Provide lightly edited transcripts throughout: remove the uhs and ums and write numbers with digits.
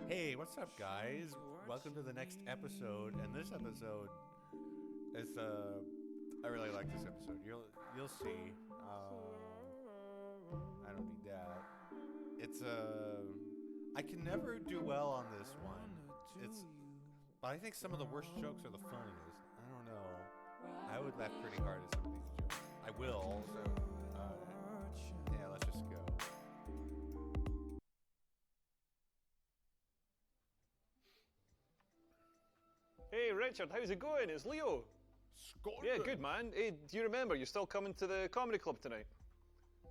Hey, what's up, guys? Welcome to the next episode. And this episode is I really like this episode. You'll see. I don't need that. It's I can never do well on this one. But I think some of the worst jokes are the funniest. I don't know. I would laugh pretty hard at some of these jokes. I will. So yeah, let's just go. Hey Richard, how's it going? It's Leo. Scotland. Yeah, good man. Hey, do you remember you're still coming to the comedy club tonight?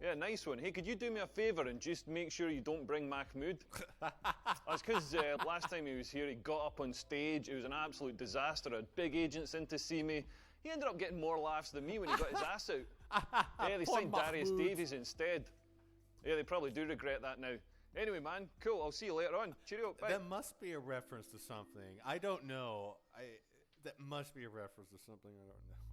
Yeah, nice one. Hey, could you do me a favour and just make sure you don't bring Mahmood? That's because last time he was here, he got up on stage. It was an absolute disaster. I had big agents in to see me. He ended up getting more laughs than me when he got his ass out. Yeah, they signed Darius Davies instead. Yeah, they probably do regret that now. Anyway, man, cool. I'll see you later on. Cheerio. Bye. That must be a reference to something. I don't know. That must be a reference to something I don't know.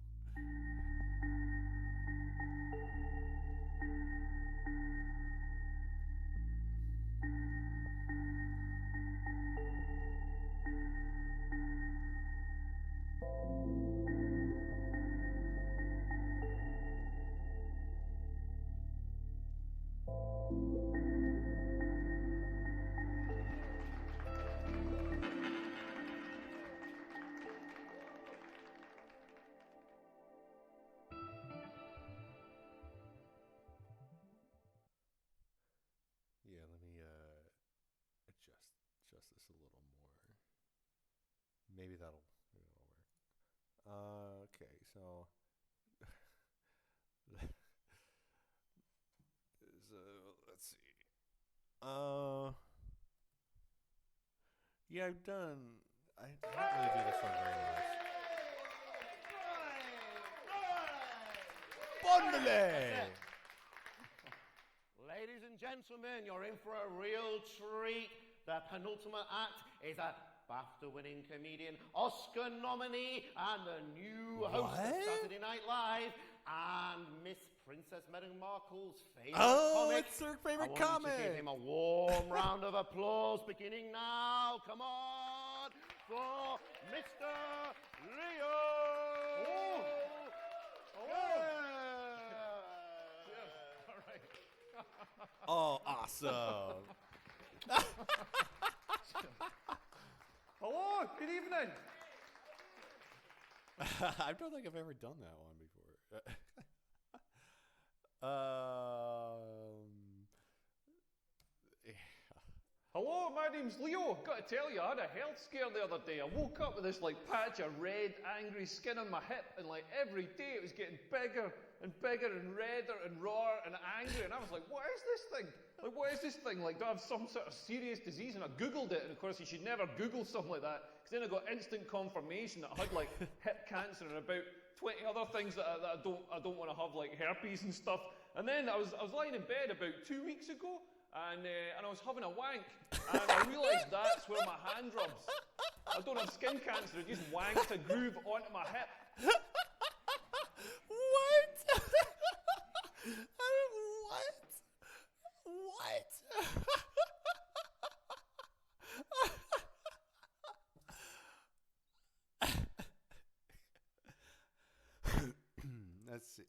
Yeah, let me adjust this a little more. Maybe that'll work. Okay, so let's see. Yeah, I don't really do this one very much. Bondole! Ladies and gentlemen, you're in for a real treat. The penultimate act is a BAFTA-winning comedian, Oscar nominee, and the new host of Saturday Night Live, and Miss Princess Meghan Markle's favourite comic. It's her favorite I comic! want you to give him a warm round of applause, beginning now. Come on, for Mr. Leo! Oh, awesome. Hello, good evening. I don't think I've ever done that one before. Yeah. Hello, my name's Leo. Got to tell you, I had a health scare the other day. I woke up with this patch of red, angry skin on my hip, and every day it was getting bigger and bigger and redder and rawer and angry. And I was like, what is this thing? What is this thing? Do I have some sort of serious disease? And I googled it, and of course you should never Google something like that, because then I got instant confirmation that I had hip cancer and about 20 other things that I don't want to have, like herpes and stuff. And then I was lying in bed about 2 weeks ago. And I was having a wank, and I realised that's where my hand rubs. I don't have skin cancer, I just wanked a groove onto my hip. What? What? What? Let's see.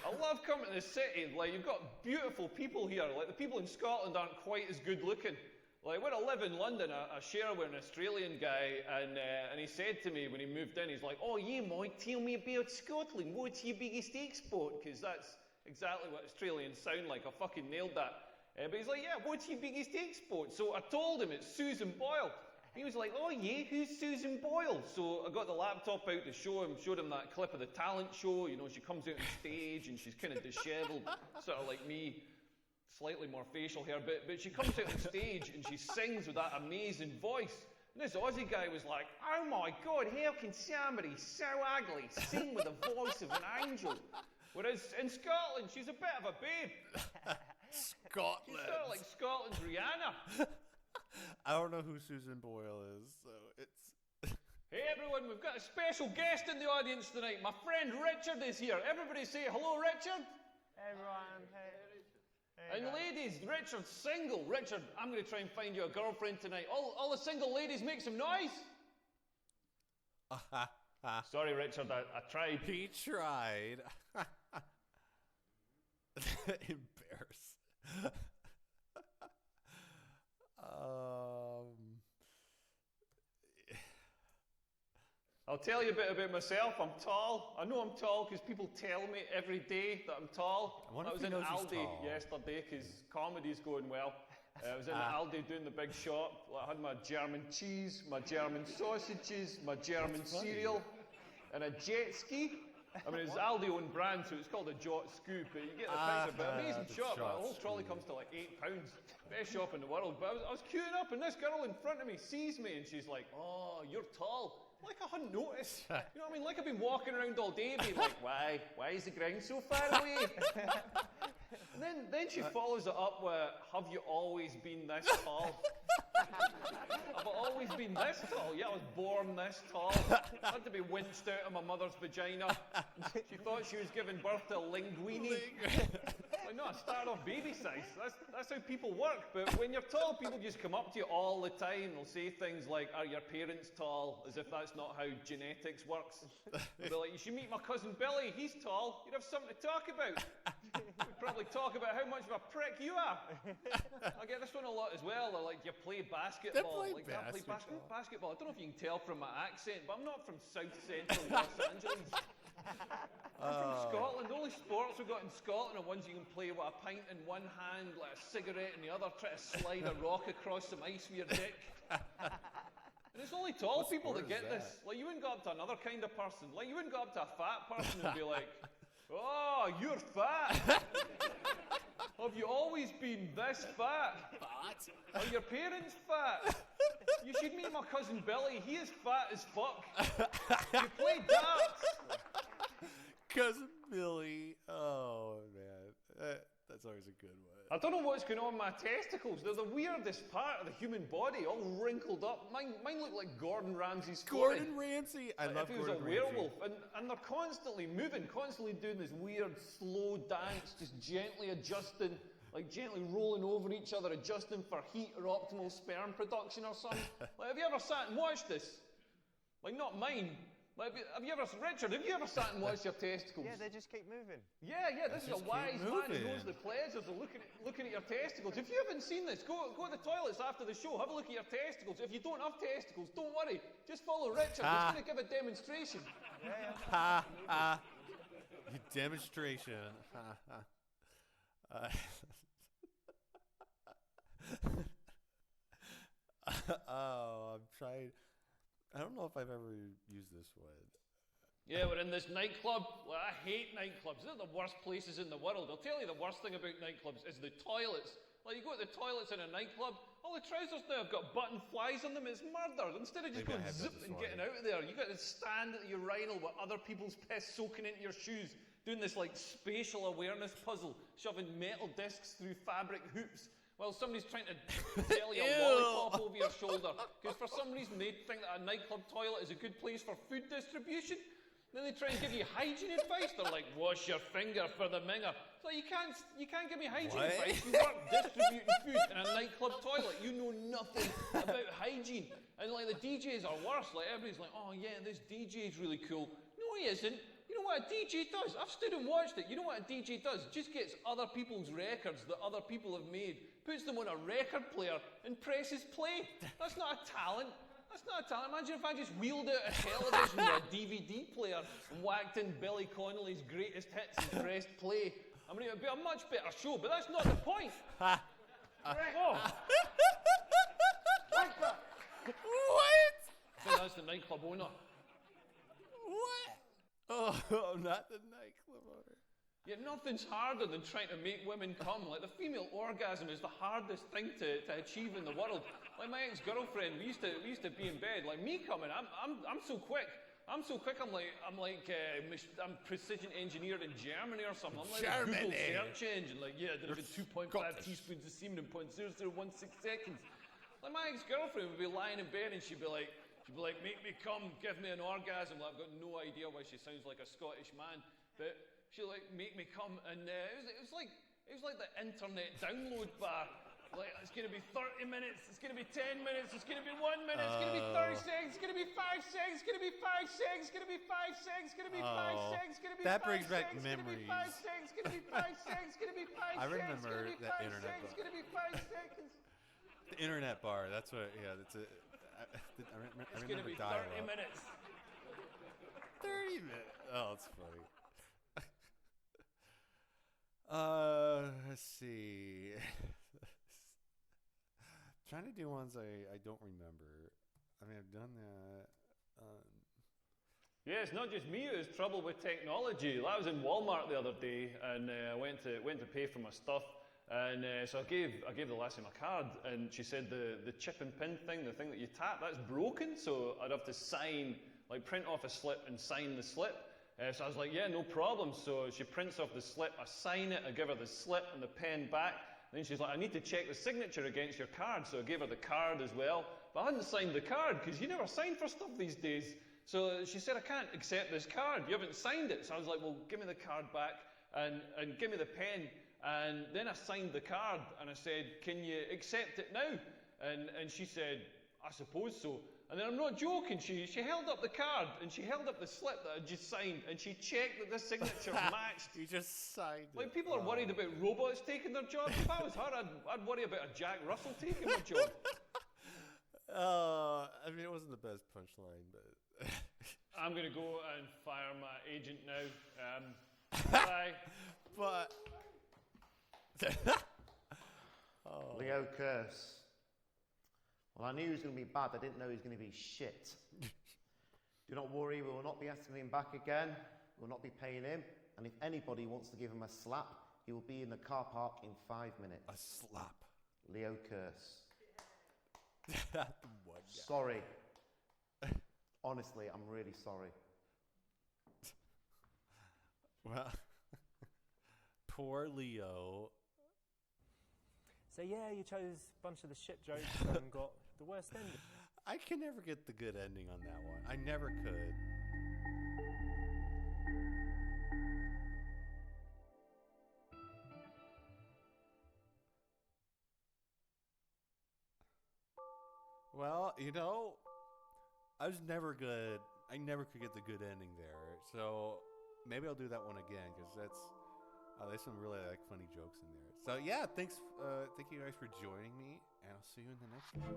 I love coming to the city. You've got beautiful people here. The people in Scotland aren't quite as good looking. When I live in London, I share with an Australian guy, and he said to me when he moved in, he's like, oh, you might tell me about Scotland. What's your biggest export? Because that's exactly what Australians sound like. I fucking nailed that. But he's like, yeah, what's your biggest export? So I told him it's Susan Boyle. He was like, oh yeah, who's Susan Boyle? So I got the laptop out to showed him that clip of the talent show. She comes out on stage and she's kind of dishevelled, sort of like me, slightly more facial hair, but she comes out on stage and she sings with that amazing voice. And this Aussie guy was like, oh my God, how can somebody so ugly sing with the voice of an angel? Whereas in Scotland, she's a bit of a babe. Scotland. She's sort of like Scotland's Rihanna. I don't know who Susan Boyle is, so it's... Hey everyone, we've got a special guest in the audience tonight. My friend Richard is here. Everybody say hello, Richard. Everyone, hey. And ladies, Richard's single. Richard, I'm going to try and find you a girlfriend tonight. All the single ladies, make some noise. Sorry, Richard, I tried. He tried. Embarrassed. I'll tell you a bit about myself. I'm tall. I know I'm tall because people tell me every day that I'm tall. I wonder I if was he in knows he's Aldi tall. yesterday because comedy's going well. I was in Aldi doing the big shop. I had my German cheese, my German sausages, my German cereal, and a jet ski. I mean, it's Aldi own brand, so it's called a Jot Scoop, but you get the picture. But amazing the shop. The Jot whole trolley Scoop. comes to like £8. Best shop in the world. But I was queuing up, and this girl in front of me sees me, and she's like, "Oh, you're tall." Like I hadn't noticed. You know what I mean? Like I've been walking around all day, being like, "Why? Why is the ground so far away?" And then she follows it up with, "Have you always been this tall?" I've always been this tall. Yeah, I was born this tall. I had to be winched out of my mother's vagina. She thought she was giving birth to a linguine. Like, no, I started off baby size. That's how people work. But when you're tall, people just come up to you all the time. They'll say things like, "Are your parents tall?" As if that's not how genetics works. They'll be like, "You should meet my cousin Billy. He's tall. You'd have something to talk about." We'd probably talk about how much of a prick you are. I get this one a lot as well. They're like, "You play basketball?" They play Like, I play basketball. basketball. I don't know if you can tell from my accent, but I'm not from South Central Los Angeles. I'm from Scotland. The only sports we've got in Scotland are ones you can play with a pint in one hand, like a cigarette in the other, try to slide a rock across some ice with your dick. And it's only tall people that sport is get this. that? Like, you wouldn't go up to another kind of person. Like, you wouldn't go up to a fat person and be like, "Oh, you're fat. Have you always been this fat? Are your parents fat? You should meet my cousin Billy. He is fat as fuck. You play darts." Cousin Billy. Oh, man. That's always a good one. I don't know what's going on with my testicles. They're the weirdest part of the human body, all wrinkled up. Mine look like Gordon Ramsay's forehead. Gordon Ramsay. I Like love if he was Gordon a Ramsay. werewolf. And they're constantly moving, constantly doing this weird, slow dance, just gently adjusting, like gently rolling over each other, adjusting for heat or optimal sperm production or something. Like, have you ever sat and watched this? Like, not mine. Like, Richard, have you ever sat and watched your testicles? Yeah, they just keep moving. Yeah, this is a just keep wise man who moving. knows the pleasures of looking at your testicles. If you haven't seen this, go to the toilets after the show, have a look at your testicles. If you don't have testicles, don't worry. Just follow Richard. He's going to give a demonstration. Ha, ha. You demonstration. Ha, ha. I'm trying. I don't know if I've ever used this one. Yeah, we're in this nightclub. Well, I hate nightclubs. They're the worst places in the world. I'll tell you the worst thing about nightclubs is the toilets. Like, you go to the toilets in a nightclub, all the trousers now have got button flies on them. It's murder. Instead of just Maybe I going have zip that this and getting morning. out of there, you got to stand at the urinal with other people's piss soaking into your shoes, doing this like spatial awareness puzzle, shoving metal discs through fabric hoops while somebody's trying to sell you a Ew. lollipop over your shoulder. Because for some reason they think that a nightclub toilet is a good place for food distribution. Then they try and give you hygiene advice. They're like, "Wash your finger for the minger." So you can't give me hygiene What? advice. You work distributing food in a nightclub toilet. You know nothing about hygiene. And like the DJs are worse. Like everybody's like, "Oh yeah, this DJ is really cool." No, he isn't. You know what a DJ does? I've stood and watched it. You know what a DJ does? Just gets other people's records that other people have made, puts them on a record player, and presses play. That's not a talent. That's not a talent. Imagine if I just wheeled out a television with a DVD player and whacked in Billy Connolly's greatest hits and pressed play. I mean, it would be a much better show, but that's not the point. Oh, What? I think that's the nightclub owner. What? Oh, not the nightclub owner. Yeah, nothing's harder than trying to make women come. Like, the female orgasm is the hardest thing to achieve in the world. Like, my ex-girlfriend, we used to be in bed. Like, me coming, I'm so quick. I'm precision engineered in Germany or something. I'm like a Google Germany. search engine. Like, yeah, there have been 2.5 Scottish. teaspoons of semen in 0.0016 seconds. Like, my ex-girlfriend would be lying in bed and she'd be like, "Make me come, give me an orgasm." Like, I've got no idea why she sounds like a Scottish man, but like make me come, and it was like the internet download bar. Like, it's going to be 30 minutes, it's going to be 10 minutes, it's going to be 1 minute, it's going to be 30 seconds, it's going to be 5 seconds, it's going to be 5 seconds, it's going to be 5 seconds, it's going to be 5 seconds, it's going to be 5 seconds. That brings back seconds, memories. It's going to be 5 seconds, it's going to be 5 seconds, I it's remember going to be 5 that internet seconds, it's going to be 5 seconds. The internet bar. That's what. Yeah, that's it. I It's going to remember be 30 dial-up. minutes. 30 minutes. Oh, it's funny. Let's see. Trying to do ones I don't remember. I mean, I've done that. Yeah, it's not just me who's trouble with technology. I was in Walmart the other day, and I went to pay for my stuff, and so I gave the lassie my card, and she said the chip and pin thing, the thing that you tap, that's broken, so I'd have to sign, like print off a slip and sign the slip. So I was like, yeah, no problem. So she prints off the slip, I sign it, I give her the slip and the pen back. Then she's like, I need to check the signature against your card. So I gave her the card as well. But I hadn't signed the card because you never sign for stuff these days. So she said, I can't accept this card. You haven't signed it. So I was like, well, give me the card back and give me the pen. And then I signed the card and I said, can you accept it now? And she said, I suppose so. And then I'm not joking, she held up the card and she held up the slip that I just signed and she checked that the signature matched. You just signed it. Like, people are worried about robots taking their jobs. If I was her, I'd worry about a Jack Russell taking my job. I mean, it wasn't the best punchline, but... I'm going to go and fire my agent now. Bye. But... Leo Curse. Well, I knew he was going to be bad. I didn't know he was going to be shit. Do not worry, we will not be asking him back again. We will not be paying him. And if anybody wants to give him a slap, he will be in the car park in 5 minutes. A slap. Leo Curse. The one guy. Sorry. Honestly, I'm really sorry. Well, poor Leo. So yeah, you chose a bunch of the shit jokes and got the worst ending. I can never get the good ending on that one. I never could. Well, you know, I was never good. I never could get the good ending there. So maybe I'll do that one again because there's some really funny jokes in there. So yeah, thank you guys for joining me, and I'll see you in the next one.